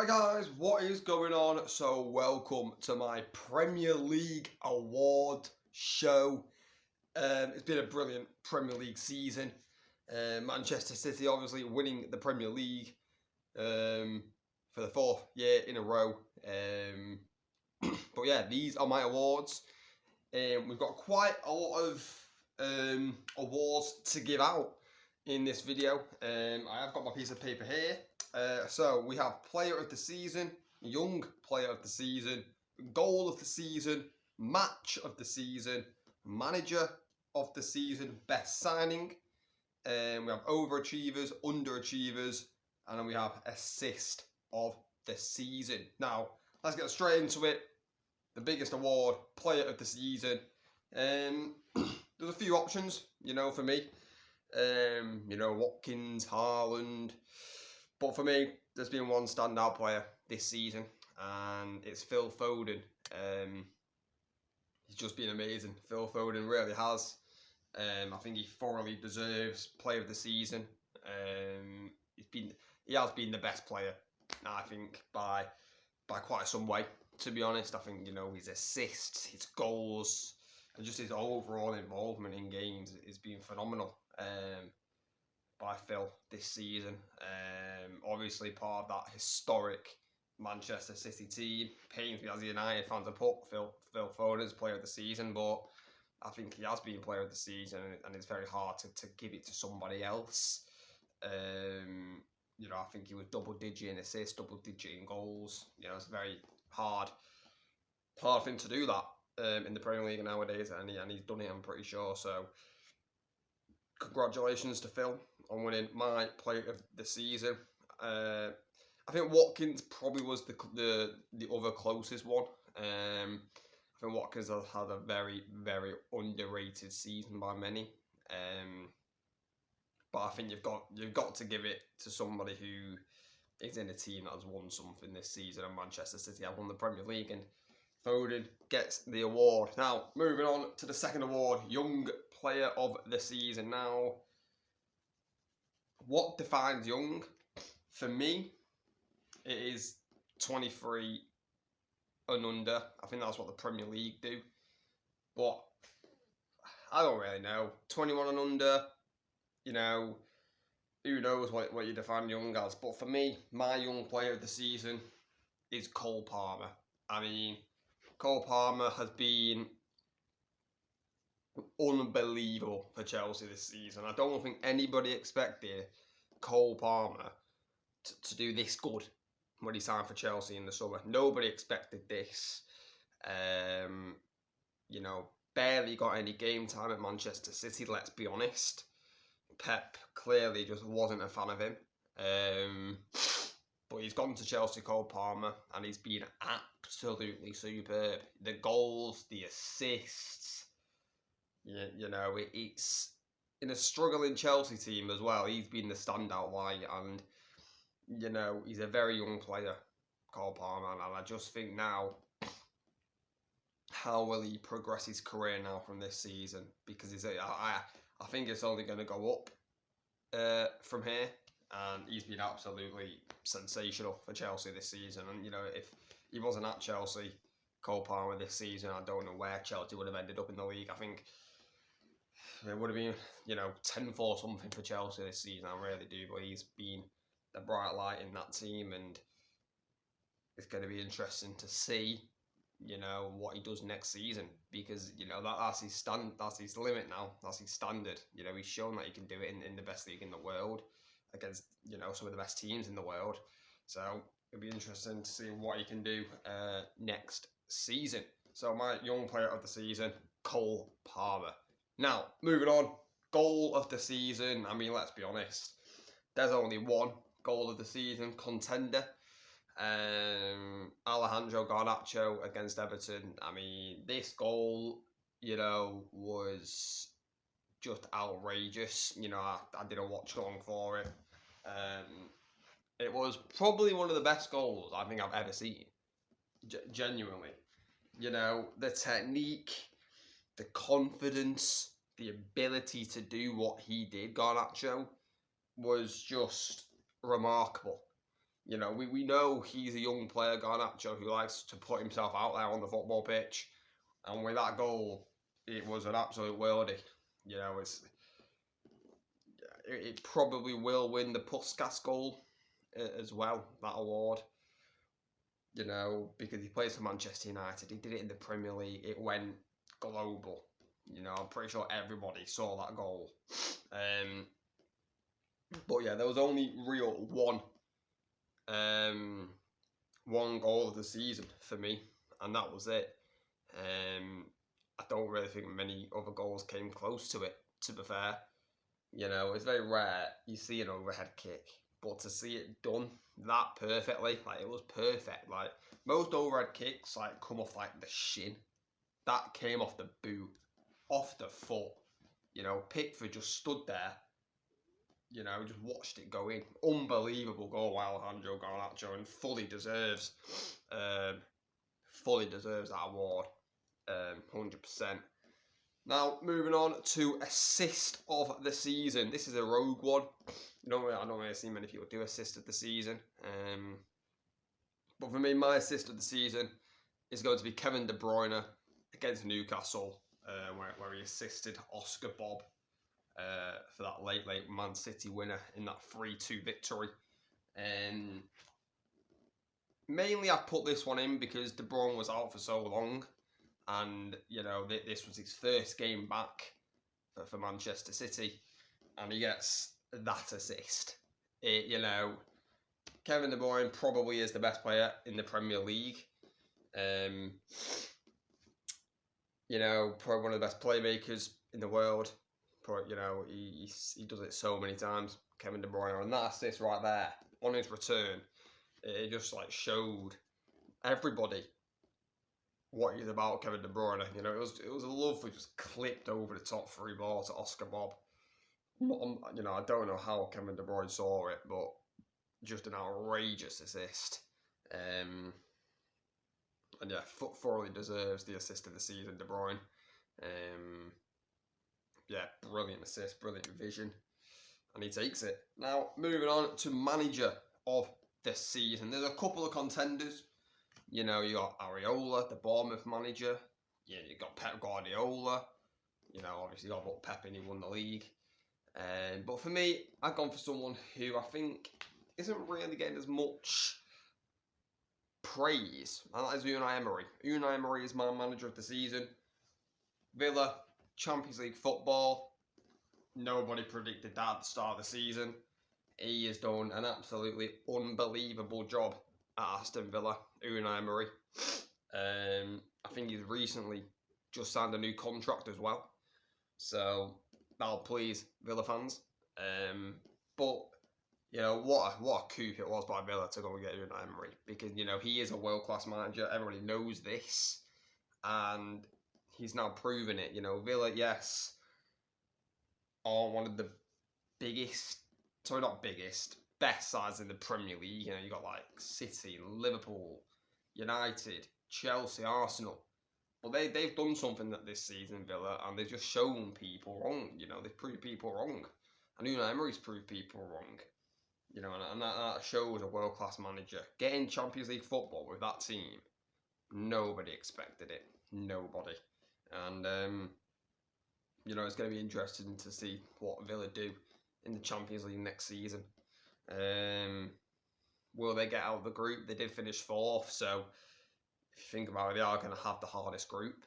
Right guys, what is going on? So welcome to my Premier League award show. It's been a brilliant Premier League season. Manchester City obviously winning the Premier League for the fourth year in a row. But yeah, these are my awards. We've got quite a lot of awards to give out in this video. I have got my piece of paper here. So we have Player of the Season, Young Player of the Season, Goal of the Season, Match of the Season, Manager of the Season, Best Signing. We have Overachievers, Underachievers, and then we have Assist of the Season. Now, let's get straight into it. The biggest award, Player of the Season. There's a few options, for me. Watkins, Haaland. But for me, there's been one standout player this season, and it's Phil Foden. He's just been amazing. Phil Foden really has. I think he thoroughly deserves Player of the Season. He has been the best player, I think, by quite some way. To be honest, I think his assists, his goals, and just his overall involvement in games has been phenomenal. By Phil this season. Obviously part of that historic Manchester City team. Pains me as a United fan to put Phil Foden as Player of the Season, but I think he has been Player of the Season, and it's very hard to give it to somebody else. I think he was double-digit in assists, double-digit in goals. It's a very hard thing to do that in the Premier League nowadays, and he's done it, I'm pretty sure. So congratulations to Phil on winning my Player of the Season. I think Watkins probably was the other closest one. I think Watkins has had a very, very underrated season by many. But I think you've got to give it to somebody who is in a team that has won something this season, and Manchester City have won the Premier League, and Foden gets the award. Now, moving on to the second award, Young Player of the Season. Now, what defines young? For me, it is 23 and under. I think that's what the Premier League do. But I don't really know. 21 and under, who knows what you define young as. But for me, my Young Player of the Season is Cole Palmer. I mean, Cole Palmer has been unbelievable for Chelsea this season. I don't think anybody expected Cole Palmer to do this good when he signed for Chelsea in the summer. Nobody expected this. Barely got any game time at Manchester City, let's be honest. Pep clearly just wasn't a fan of him. But he's gone to Chelsea, Cole Palmer, and he's been absolutely superb. The goals, the assists, it's in a struggling Chelsea team as well. He's been the standout light, and he's a very young player, Cole Palmer, and I just think now, how will he progress his career now from this season? Because I think it's only going to go up from here, and he's been absolutely sensational for Chelsea this season. And if he wasn't at Chelsea, Cole Palmer this season, I don't know where Chelsea would have ended up in the league. I think it would have been 10th or something for Chelsea this season. I really do, but he's been the bright light in that team, and it's going to be interesting to see what he does next season, because that's his limit now. That's his standard. He's shown that he can do it in the best league in the world against some of the best teams in the world. So it'll be interesting to see what he can do next season. So my Young Player of the Season, Cole Palmer. Now, moving on, Goal of the Season. I mean, let's be honest, there's only one Goal of the Season contender. Alejandro Garnacho against Everton. I mean, this goal, was just outrageous. I did a watch along for it. It was probably one of the best goals I think I've ever seen. Genuinely. The technique, the confidence, the ability to do what he did, Garnacho, was just remarkable. You know, we know he's a young player, Garnacho, who likes to put himself out there on the football pitch. And with that goal, it was an absolute worldie. You know, it probably will win the Puskas goal as well, that award. You know, because he plays for Manchester United. He did it in the Premier League. It went global. You know, I'm pretty sure everybody saw that goal. But yeah, there was only real one goal of the season for me, and that was it. I don't really think many other goals came close to it, to be fair. You know, it's very rare you see an overhead kick, but to see it done that perfectly, like, it was perfect. Like, most overhead kicks, like, come off, like, the shin. That came off the boot, off the foot. You know, Pickford just stood there, you know, just watched it go in. Unbelievable goal by Alejandro Garnacho, and fully deserves that award, 100%. Now, moving on to assist of the season. This is a rogue one. I don't really see many people do assist of the season. But for me, my assist of the season is going to be Kevin De Bruyne against Newcastle, where he assisted Oscar Bob for that late Man City winner in that 3-2 victory. Mainly I put this one in because De Bruyne was out for so long, and you know, this was his first game back for Manchester City, and he gets that assist. You know, Kevin De Bruyne probably is the best player in the Premier League. You know, probably one of the best playmakers in the world. You know, he does it so many times, Kevin De Bruyne, and that assist right there on his return, it just like showed everybody what he's about, Kevin De Bruyne. You know, it was a lovely, just clipped over the top free ball to Oscar Bob. You know, I don't know how Kevin De Bruyne saw it, but just an outrageous assist. And yeah, thoroughly deserves the assist of the season, De Bruyne. Yeah, brilliant assist, brilliant vision, and he takes it. Now, moving on to manager of the season. There's a couple of contenders. You know, you got Areola, the Bournemouth manager. Yeah, you got Pep Guardiola. You know, obviously you got to put Pep in, he won the league. But for me, I've gone for someone who I think isn't really getting as much praise, and that is Unai Emery. Unai Emery is my manager of the season. Villa, Champions League football. Nobody predicted that at the start of the season. He has done an absolutely unbelievable job at Aston Villa, Unai Emery. I think he's recently just signed a new contract as well, so that'll please Villa fans. But you know, what a coup it was by Villa to go and get Unai Emery, because you know he is a world-class manager. Everybody knows this, and he's now proven it. You know, Villa, yes, are one of the best sides in the Premier League. You know, you got like City, Liverpool, United, Chelsea, Arsenal. But they've done something that this season, Villa, and they've just shown people wrong. You know, they've proved people wrong. And Unai Emery's proved people wrong. You know, and that shows a world-class manager. Getting Champions League football with that team, nobody expected it. Nobody. And, you know, it's going to be interesting to see what Villa do in the Champions League next season. Will they get out of the group? They did finish 4th, so if you think about it, they are going to have the hardest group.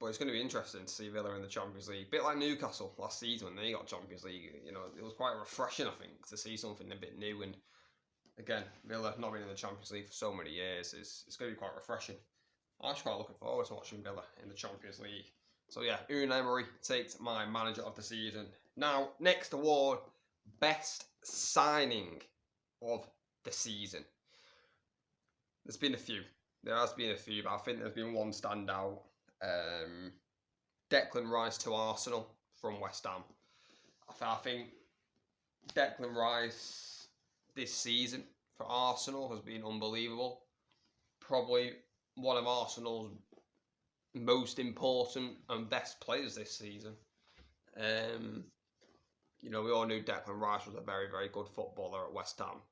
But it's going to be interesting to see Villa in the Champions League. A bit like Newcastle last season when they got Champions League. You know, it was quite refreshing, I think, to see something a bit new. And again, Villa not been in the Champions League for so many years. It's going to be quite refreshing. I'm actually quite looking forward to watching Villa in the Champions League. So yeah, Unai Emery takes my manager of the season. Now, next award, best signing of the season. There's been a few. There has been a few, but I think there's been one standout. Declan Rice to Arsenal from West Ham. I think Declan Rice this season for Arsenal has been unbelievable. Probably one of Arsenal's most important and best players this season. we all knew Declan Rice was a very, very good footballer at West Ham.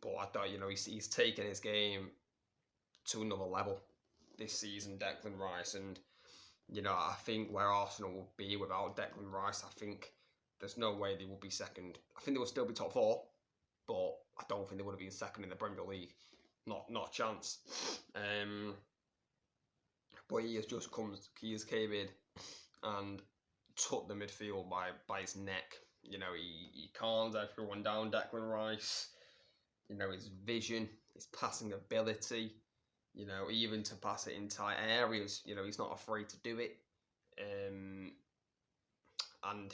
But I thought, he's taken his game to another level this season, Declan Rice. And, I think where Arsenal will be without Declan Rice, I think there's no way they will be second. I think they will still be top 4, but I don't think they would have been second in the Premier League. Not a chance. But he has came in and took the midfield by his neck. He calms everyone down, Declan Rice. His vision, his passing ability, even to pass it in tight areas, he's not afraid to do it. And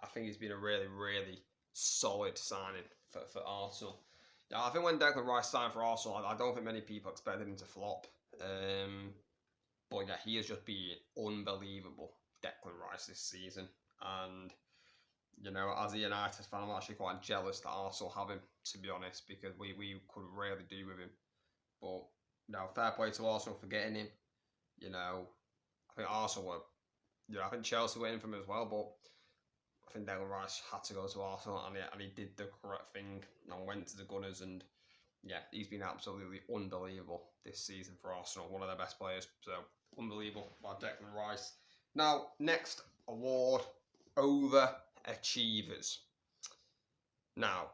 I think he's been a really, really solid signing for Arsenal. I think when Declan Rice signed for Arsenal, I don't think many people expected him to flop. But yeah, he has just been unbelievable, Declan Rice, this season. And, as a United fan, I'm actually quite jealous that Arsenal have him, to be honest, because we could really do with him. But, fair play to Arsenal for getting him. I think Arsenal were, I think Chelsea were in for him as well, but I think Declan Rice had to go to Arsenal, and he did the correct thing and went to the Gunners. And yeah, he's been absolutely unbelievable this season for Arsenal. One of their best players. So, unbelievable by Declan Rice. Now, next award, overachievers. Now,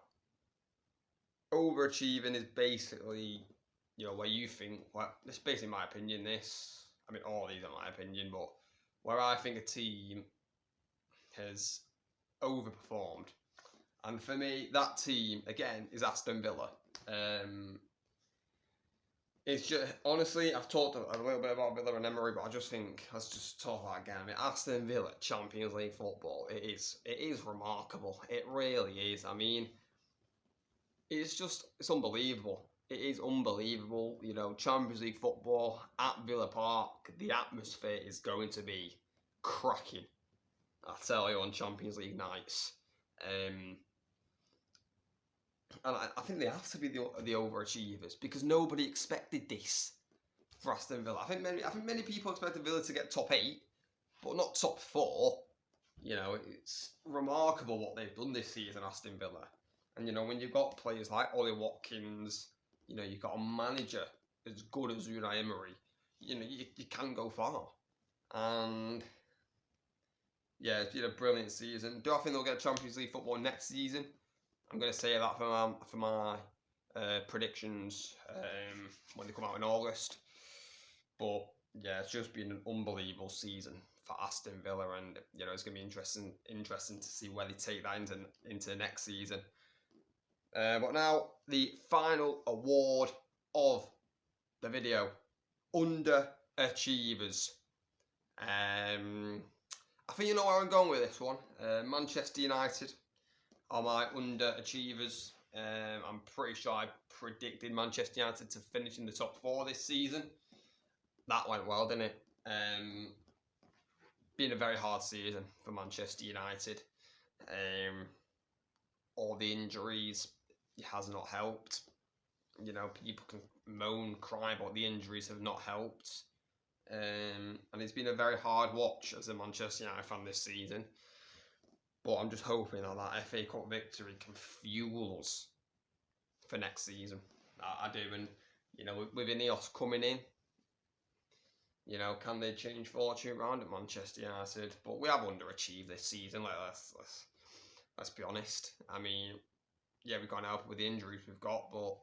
overachieving is basically, where you think, well, this is basically my opinion, all these are my opinion, but where I think a team has overperformed. And for me, that team, again, is Aston Villa. It's just, honestly, I've talked a little bit about Villa and Emery, but I just think, let's just talk about it again. Aston Villa, Champions League football, it is remarkable. It really is. It's unbelievable. It is unbelievable. Champions League football at Villa Park, the atmosphere is going to be cracking, I tell you, on Champions League nights. And I think they have to be the overachievers, because nobody expected this for Aston Villa. I think many people expected Villa to get top 8, but not top 4. It's remarkable what they've done this season, Aston Villa. And when you've got players like Ollie Watkins, you've got a manager as good as Unai Emery, you can go far. And yeah, it's been a brilliant season. Do I think they'll get Champions League football next season? I'm going to say that for my predictions when they come out in August. But yeah, it's just been an unbelievable season for Aston Villa, and it's going to be interesting to see where they take that into next season. But now the final award of the video, underachievers. I think you know where I'm going with this one. Manchester United are my underachievers. I'm pretty sure I predicted Manchester United to finish in the top 4 this season. That went well, didn't it? Been a very hard season for Manchester United. All the injuries, it has not helped. People can moan, cry, but the injuries have not helped. And it's been a very hard watch as a Manchester United fan this season. But I'm just hoping that FA Cup victory can fuel us for next season. I do. And, with Ineos coming in, can they change fortune around at Manchester United? But we have underachieved this season. Let's be honest. Yeah, we can't help with the injuries we've got, but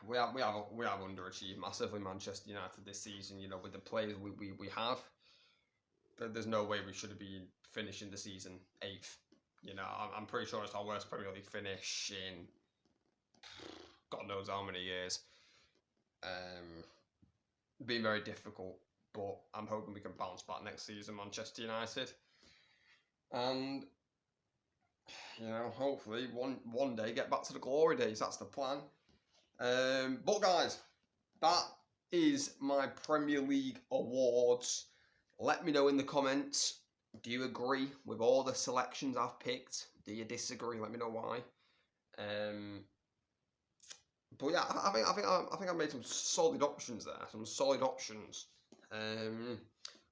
we have underachieved massively, Manchester United, this season. With the players we have, there's no way we should have been finishing the season 8th. I'm pretty sure it's our worst Premier League finish in God knows how many years. Been very difficult, but I'm hoping we can bounce back next season, Manchester United. And hopefully one day get back to the glory days. That's the plan. But guys, that is my Premier League awards. Let me know in the comments. Do you agree with all the selections I've picked? Do you disagree? Let me know why. But yeah, I think I made some solid options there. Some solid options.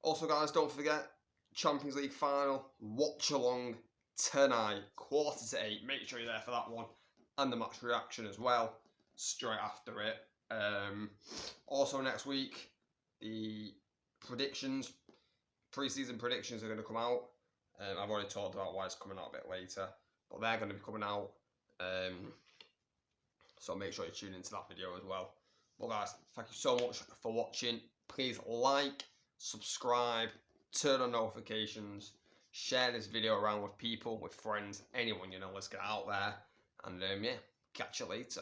Also, guys, don't forget Champions League final watch along tonight, 7:15. Make sure you're there for that one, and the match reaction as well, straight after it. Also next week, the predictions, pre-season predictions are going to come out. I've already talked about why it's coming out a bit later, but they're going to be coming out. So make sure you tune into that video as well. Well guys, thank you so much for watching. Please like, subscribe, turn on notifications, share this video around with people, with friends, anyone you know. Let's get out there, and yeah, catch you later.